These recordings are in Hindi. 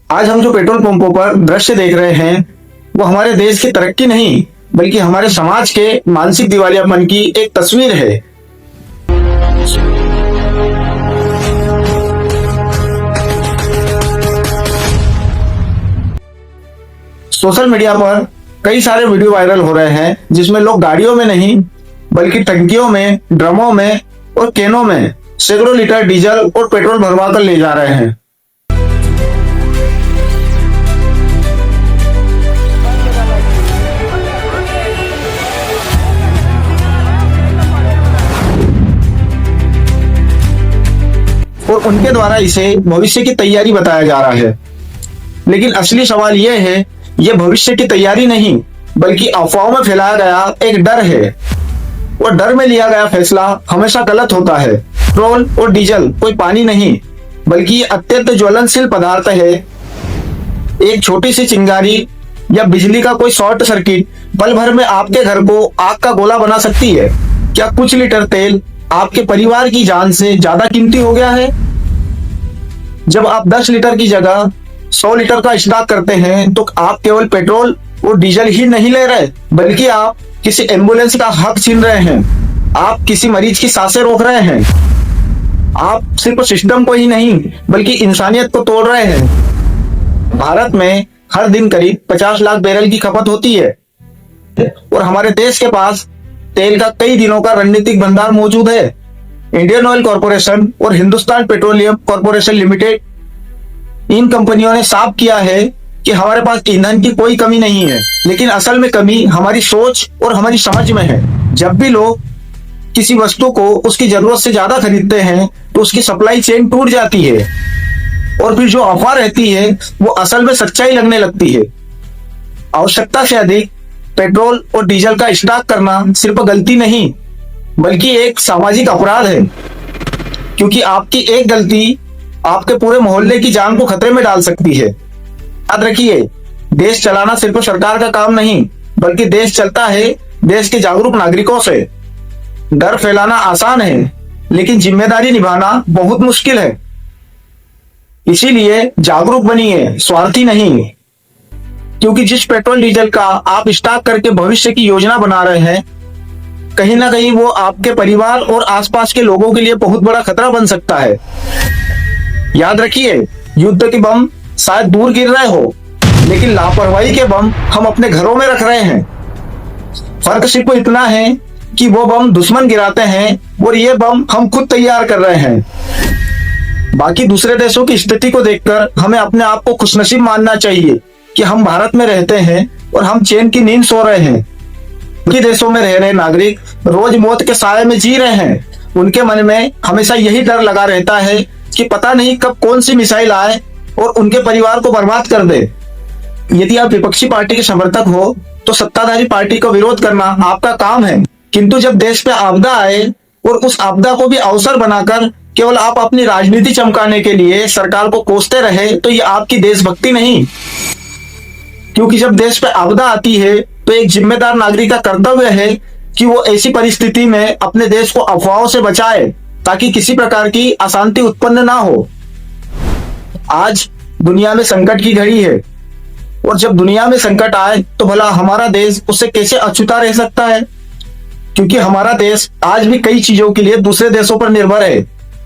आज हम जो पेट्रोल पंपों पर दृश्य देख रहे हैं वो हमारे देश की तरक्की नहीं बल्कि हमारे समाज के मानसिक दिवालियापन की एक तस्वीर है। सोशल मीडिया पर कई सारे वीडियो वायरल हो रहे हैं जिसमें लोग गाड़ियों में नहीं बल्कि टंकियों में, ड्रमों में और कैनों में सैकड़ों लीटर डीजल और पेट्रोल भरवा कर ले जा रहे हैं। और उनके द्वारा इसे भविष्य की तैयारी बताया जा रहा है, लेकिन असली सवाल यह है, यह भविष्य की तैयारी नहीं बल्कि अफवाहों में फैलाया गया एक डर है। और डर में लिया गया फैसला हमेशा गलत होता है। पेट्रोल और डीजल कोई पानी नहीं बल्कि ये अत्यंत ज्वलनशील पदार्थ है। एक छोटी सी चिंगारी या बिजली का कोई शॉर्ट सर्किट पल भर में आपके घर को आग का गोला बना सकती है। क्या कुछ लीटर तेल आपके परिवार की जान से ज्यादा कीमती हो गया है? जब आप 10 लीटर की जगह 100 लीटर का स्टॉक करते हैं तो आप केवल पेट्रोल और डीजल ही नहीं ले रहे बल्कि आप किसी एम्बुलेंस का हक छीन रहे हैं। आप किसी मरीज की सांसें रोक रहे हैं। आप सिर्फ सिस्टम को ही नहीं बल्कि इंसानियत को तोड़ रहे हैं। भारत में हर दिन करीब 50 लाख बैरल की खपत होती है और हमारे देश के पास तेल का कई दिनों का रणनीतिक भंडार मौजूद है। इंडियन ऑयल कॉरपोरेशन और हिंदुस्तान पेट्रोलियम कॉरपोरेशन लिमिटेड, इन कंपनियों ने साफ किया है कि हमारे पास ईंधन की कोई कमी नहीं है, लेकिन असल में कमी हमारी सोच और हमारी समझ में है। जब भी लोग किसी वस्तु को उसकी जरूरत से ज्यादा खरीदते हैं तो उसकी सप्लाई चेन टूट जाती है और फिर जो अफवाह रहती है वो असल में सच्चाई लगने लगती है। आवश्यकता से अधिक पेट्रोल और डीजल का स्टॉक करना सिर्फ गलती नहीं बल्कि एक सामाजिक अपराध है, क्योंकि आपकी एक गलती आपके पूरे मोहल्ले की जान को खतरे में डाल सकती है। याद रखिए, देश चलाना सिर्फ सरकार का काम नहीं बल्कि देश चलता है देश के जागरूक नागरिकों से। डर फैलाना आसान है लेकिन जिम्मेदारी निभाना बहुत मुश्किल है। इसीलिए जागरूक बनिए, स्वार्थी नहीं। क्योंकि जिस पेट्रोल डीजल का आप स्टॉक करके भविष्य की योजना बना रहे हैं, कहीं ना कहीं वो आपके परिवार और आसपास के लोगों के लिए बहुत बड़ा खतरा बन सकता है। याद रखिए, युद्ध के बम शायद दूर गिर रहे हो लेकिन लापरवाही के बम हम अपने घरों में रख रहे हैं। फर्क सिर्फ इतना है कि वो बम दुश्मन गिराते हैं और ये बम हम खुद तैयार कर रहे हैं। बाकी दूसरे देशों की स्थिति को देखकर हमें अपने आप को खुशनसीब मानना चाहिए कि हम भारत में रहते हैं और हम चैन की नींद सो रहे हैं। बाकी देशों में रह रहे नागरिक रोज मौत के साए में जी रहे हैं। उनके मन में हमेशा यही डर लगा रहता है कि पता नहीं कब कौन सी मिसाइल आए और उनके परिवार को बर्बाद कर दे। यदि आप विपक्षी पार्टी के समर्थक हो तो सत्ताधारी पार्टी को विरोध करना आपका काम है, किंतु जब देश पे आपदा आए और उस आपदा को भी अवसर बनाकर केवल आप अपनी राजनीति चमकाने के लिए सरकार को कोसते रहे तो ये आपकी देशभक्ति नहीं। क्योंकि जब देश पे आपदा आती है तो एक जिम्मेदार नागरिक का कर्तव्य है कि वो ऐसी परिस्थिति में अपने देश को अफवाहों से बचाए ताकि किसी प्रकार की अशांति उत्पन्न ना हो। आज दुनिया में संकट की घड़ी है और जब दुनिया में संकट आए तो भला हमारा देश उससे कैसे अछूता रह सकता है? क्योंकि हमारा देश आज भी कई चीजों के लिए दूसरे देशों पर निर्भर है।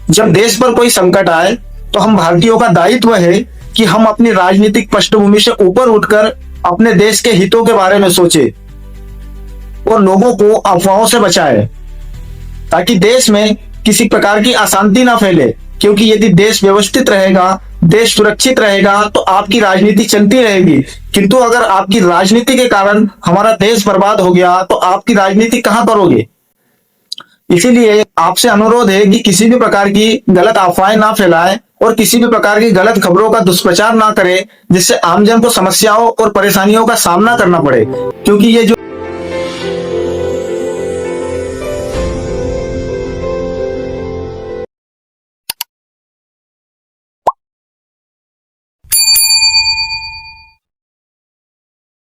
जब देश पर कोई संकट आए तो हम भारतीयों का दायित्व है कि हम अपनी राजनीतिक पृष्ठभूमि से ऊपर उठकर अपने देश के हितों के बारे में सोचे और लोगों को अफवाहों से बचाए ताकि देश में किसी प्रकार की अशांति ना फैले। क्योंकि यदि देश व्यवस्थित रहेगा, देश सुरक्षित रहेगा तो आपकी राजनीति चलती रहेगी, किंतु अगर आपकी राजनीति के कारण हमारा देश बर्बाद हो गया तो आपकी राजनीति कहां करोगे? इसीलिए आपसे अनुरोध है कि किसी भी प्रकार की गलत अफवाहें ना फैलाएं और किसी भी प्रकार की गलत खबरों का दुष्प्रचार ना करें जिससे आमजन को समस्याओं और परेशानियों का सामना करना पड़े। क्योंकि ये जो